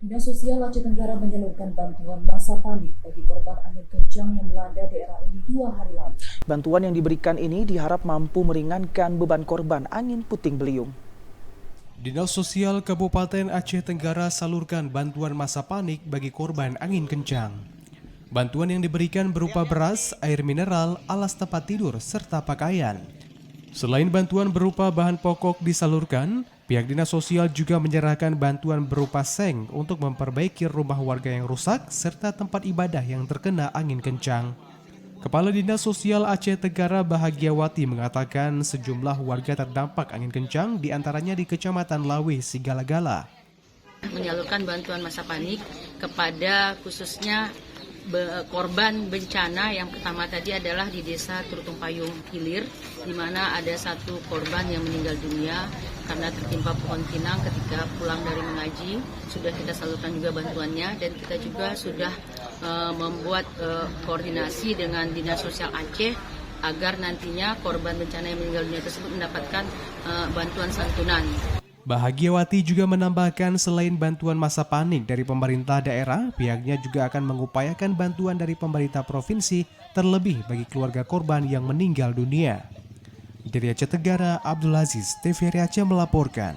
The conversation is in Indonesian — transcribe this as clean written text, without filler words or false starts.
Dinas Sosial Aceh Tenggara menyalurkan bantuan masa panik bagi korban angin kencang yang melanda daerah ini 2 hari lalu. Bantuan yang diberikan ini diharap mampu meringankan beban korban angin puting beliung. Dinas Sosial Kabupaten Aceh Tenggara salurkan bantuan masa panik bagi korban angin kencang. Bantuan yang diberikan berupa beras, air mineral, alas tempat tidur, serta pakaian. Selain bantuan berupa bahan pokok disalurkan, pihak Dinas Sosial juga menyerahkan bantuan berupa seng untuk memperbaiki rumah warga yang rusak serta tempat ibadah yang terkena angin kencang. Kepala Dinas Sosial Aceh Tenggara Bahagiawati mengatakan sejumlah warga terdampak angin kencang diantaranya di Kecamatan Lawe, Sigala-Gala. Menyalurkan bantuan masa panik kepada khususnya korban bencana. Yang pertama tadi adalah di desa Turutung Payung Hilir, di mana ada satu korban yang meninggal dunia karena tertimpa pohon pinang ketika pulang dari mengaji. Sudah kita salurkan juga bantuannya, dan kita juga sudah membuat koordinasi dengan Dinas Sosial Aceh agar nantinya korban bencana yang meninggal dunia tersebut mendapatkan bantuan santunan. Bahagiawati juga menambahkan selain bantuan masa panik dari pemerintah daerah, pihaknya juga akan mengupayakan bantuan dari pemerintah provinsi terlebih bagi keluarga korban yang meninggal dunia. Dari Aceh Tenggara, Abdul Aziz, TVRI Aceh melaporkan.